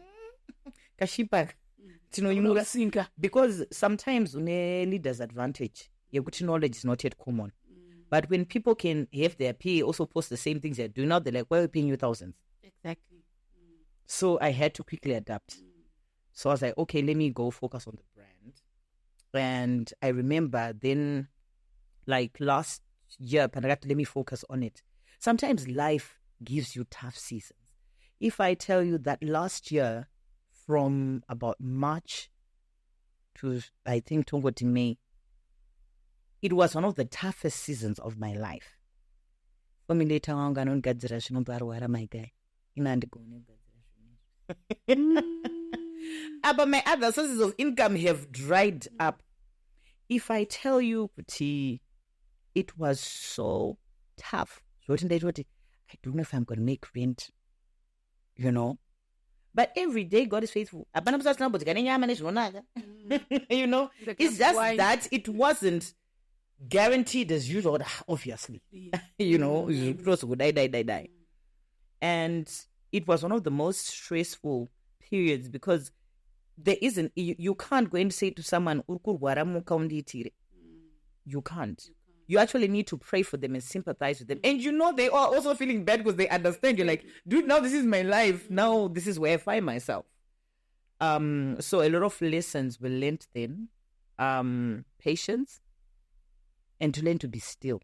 kashipa. Because sometimes leaders advantage. Knowledge is not yet common. But when people can have their PA also post the same things they're doing now, they're like, why are we paying you thousands? Exactly. So I had to quickly adapt. So I was like, okay, let me go focus on the brand. And I remember then, like last year, let me focus on it. Sometimes life gives you tough seasons. If I tell you that last year, from about March to, I think, Tongoti May, it was one of the toughest seasons of my life. For me, later on, I don't get the my guy. But my other sources of income have dried up. If I tell you, it was so tough. I don't know if I'm going to make rent, you know. But every day, God is faithful. You know, it's just that it wasn't guaranteed as usual, obviously. You know, die. And it was one of the most stressful periods because there isn't, you can't go and say to someone, you can't. You actually need to pray for them and sympathize with them. And you know, they are also feeling bad because they understand. You're like, dude, now this is my life. Now this is where I find myself. So a lot of lessons were learned then. Patience and to learn to be still.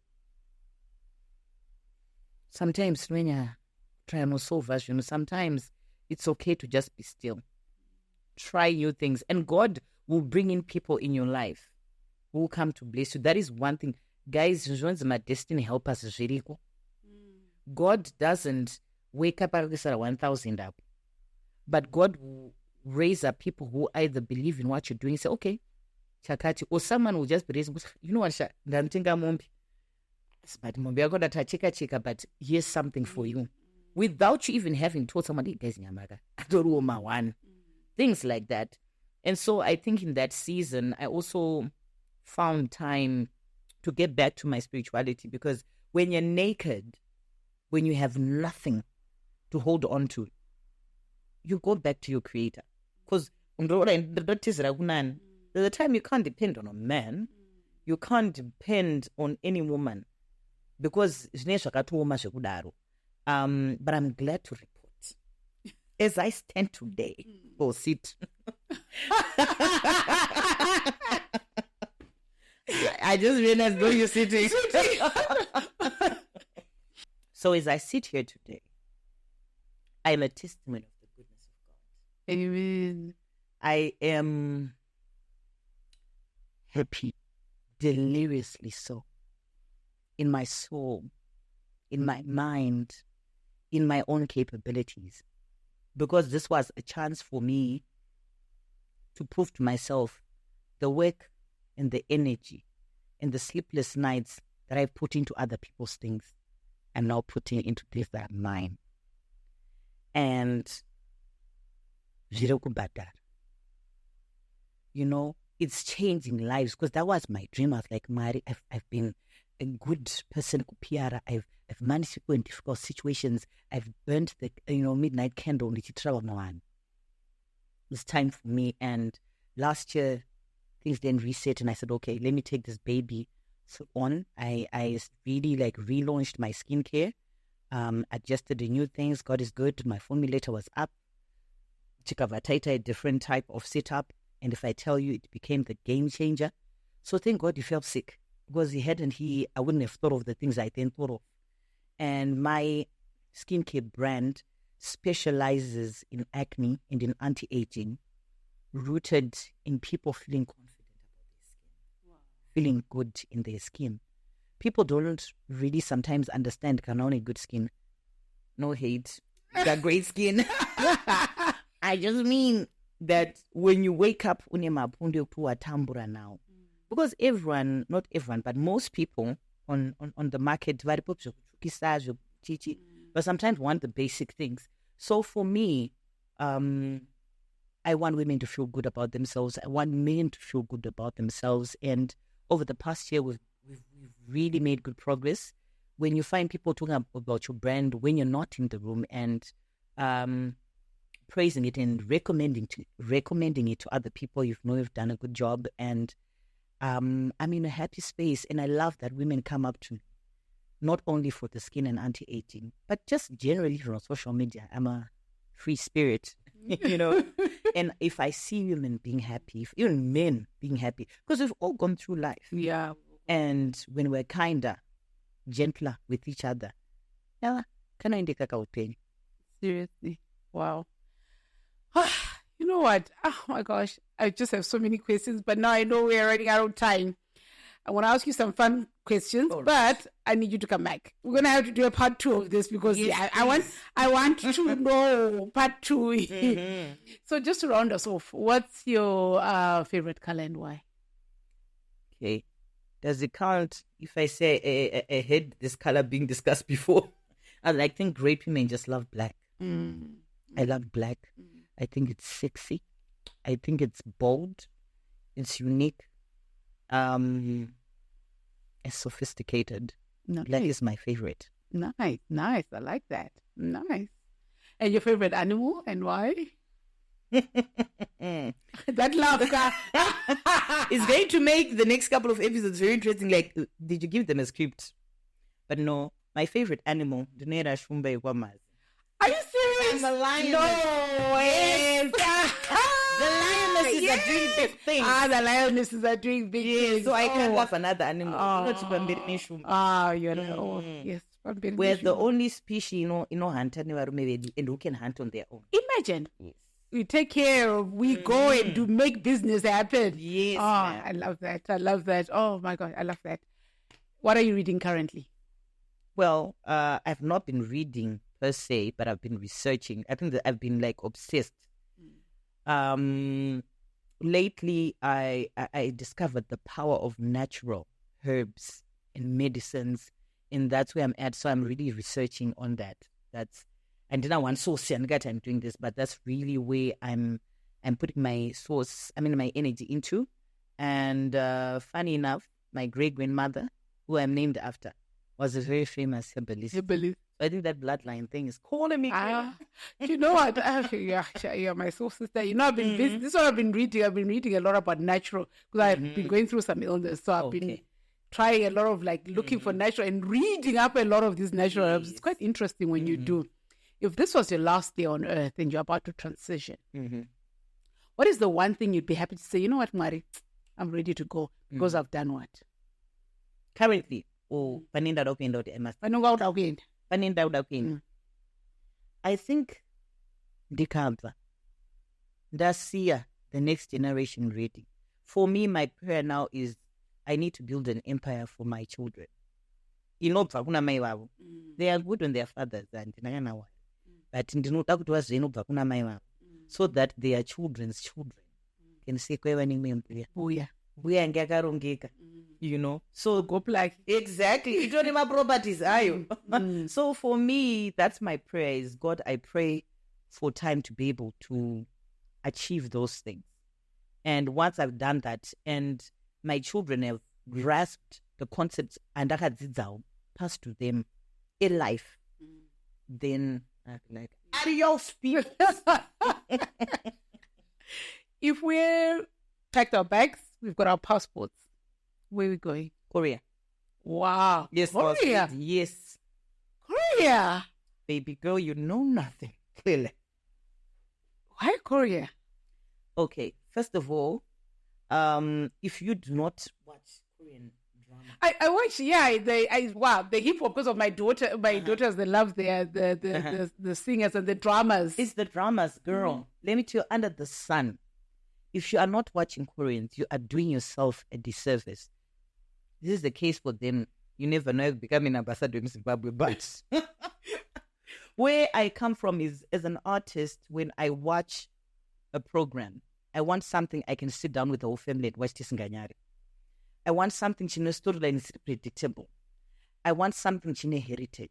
Sometimes when you're trying to solve us, sometimes it's okay to just be still. Try new things. And God will bring in people in your life who will come to bless you. That is one thing. Guys, my destiny help us. God doesn't wake up at 1,000 up. But God will raise up people who either believe in what you're doing, say, okay, Chakati, or someone will just be raising, you know what, but here's something for you. Without you even having told somebody, things like that. And so I think in that season, I also found time to get back to my spirituality, because when you're naked, when you have nothing to hold on to, you go back to your creator. Because there's a time you can't depend on a man, you can't depend on any woman, because but I'm glad to report, as I stand today, sit. I just realized, don't you sitting? So as I sit here today, I am a testimony of the goodness of God. Amen. I am happy, deliriously so, in my soul, in my mind, in my own capabilities, because this was a chance for me to prove to myself the work and the energy and the sleepless nights that I put into other people's things, I'm now putting into things that are mine. And you know, it's changing lives, because that was my dream. I was like, Mari, I've been a good person, I've managed people in difficult situations. I've burnt the midnight candle. It's time for me. And last year, things then reset, and I said, okay, let me take this baby on. I really relaunched my skincare, adjusted the new things. God is good. My formulator was up. Chikavataita, a different type of setup. And if I tell you, it became the game changer. So thank God he fell sick, because I wouldn't have thought of the things I then thought of. And my skincare brand specializes in acne and in anti-aging, rooted in people feeling confident about their skin, feeling good in their skin. People don't really sometimes understand only good skin. No hate. Got great skin. I just mean that when you wake up, tambura now, because not everyone, but most people on the market, but sometimes want the basic things. So for me, I want women to feel good about themselves. I want men to feel good about themselves. And over the past year, we've really made good progress. When you find people talking about your brand, when you're not in the room, and praising it and recommending it to other people, you've done a good job. And I'm in a happy space, and I love that women come up to me, not only for the skin and anti-aging, but just generally from social media. I'm a free spirit, and if I see women being happy, even men being happy, because we've all gone through life. Yeah. And when we're kinder, gentler with each other, seriously, wow. You know what? Oh my gosh, I just have so many questions, but now I know we're running out of time. I want to ask you some fun questions, but I need you to come back. We're gonna have to do a part 2 of this, because I want to know part 2. Mm-hmm. So just to round us off, what's your favorite color and why? Okay, does it count if I say I heard this color being discussed before? I think great women just love black. I love black. I think it's sexy. I think it's bold. It's unique. It's sophisticated. Nice. Black is my favorite. Nice. I like that. Nice. And your favorite animal and why? That laugh is going to make the next couple of episodes very interesting. Did you give them a script? But no, my favorite animal, Dunera Shumba Igwamaz. Are you serious? I'm a lion. No way. The lionesses are doing big things. The lionesses are doing big things. So I can't have another animal. You're yes. We're the only species, hunt and who can hunt on their own. Imagine. Yes. We take care of, we go and do make business happen. Yes. I love that. Oh my God, I love that. What are you reading currently? Well, I've not been reading per se, but I've been researching. I think that I've been obsessed. Lately, I discovered the power of natural herbs and medicines, and that's where I'm at. So I'm really researching on that. And then I want source and I'm doing this, but that's really where I'm putting my my energy into. And funny enough, my great grandmother, who I'm named after, was a very famous herbalist. I think that bloodline thing is calling me. You know what? Yeah, my soul sister. I've been busy. This is what I've been reading. I've been reading a lot about natural, because I've been going through some illness. So I've been trying a lot of looking for natural and reading up a lot of these natural herbs. It's quite interesting when you do. If this was your last day on earth and you're about to transition, what is the one thing you'd be happy to say, you know what, Mari, I'm ready to go because I've done what? Currently, I think ndikabva ndasiya the next generation ready. For me, my prayer now is I need to build an empire for my children. inobva kuna mai vavo. They are good when they are fathers, and but ndinoda kuti vazive inobva kuna mai vavo, so that their children's children can say kwaiva nemwe mbuya yange yakarongeka, so go black. Exactly. You don't need my properties, are you? So for me, that's my prayer is, God, I pray for time to be able to achieve those things. And once I've done that, and my children have grasped the concepts and passed to them in life, then I'll be like, adios, people. If we're packed our bags, we've got our passports. Where are we going? Korea. Wow. Yes, Korea. Yes. Korea. Baby girl, you know nothing, clearly. Why Korea? Okay, first of all, if you do not watch Korean drama, I watch. The hip hop, because of my daughter. My daughters, they love the singers and the dramas. It's the dramas, girl. Let me tell you, under the sun, if you are not watching Koreans, you are doing yourself a disservice. This is the case for them. You never know, becoming an ambassador in Zimbabwe. But where I come from is, as an artist, when I watch a program, I want something I can sit down with the whole family and watch Tisinganyari. I want something chine storyline is predictable. I want something chine heritage,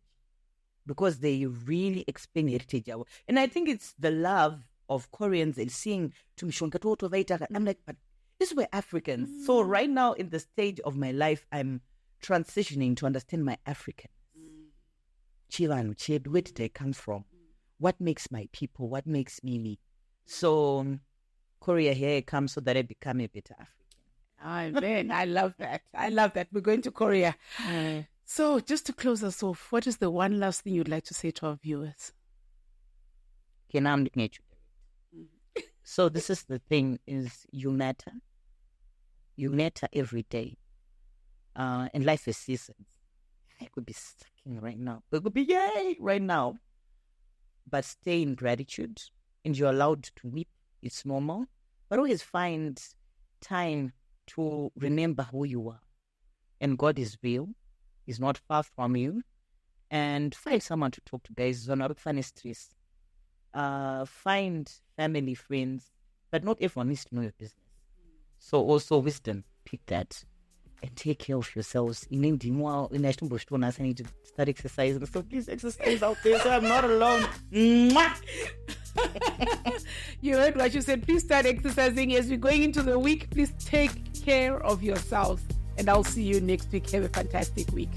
because they really explain heritage. And I think it's the love of Koreans and seeing I'm like, but this were Africans. So right now in the stage of my life, I'm transitioning to understand my African. Chilanu, where did I come from? What makes my people? What makes me? So Korea, here I come so that I become a better African. Amen. I love that. We're going to Korea. So just to close us off, what is the one last thing you'd like to say to our viewers? Okay, now I'm looking at you. So this is the thing, is you matter. You matter every day. And life is seasons. I could be sucking right now. It could be yay right now. But stay in gratitude. And you're allowed to weep. It's normal. But always find time to remember who you are. And God is real. He's not far from you. And find someone to talk to, guys. Find family, friends. But not everyone needs to know your business. So also wisdom. Pick that. And take care of yourselves. I need to start exercising. So please exercise out there so I'm not alone. You heard what you said. Please start exercising as we're going into the week. Please take care of yourselves. And I'll see you next week. Have a fantastic week.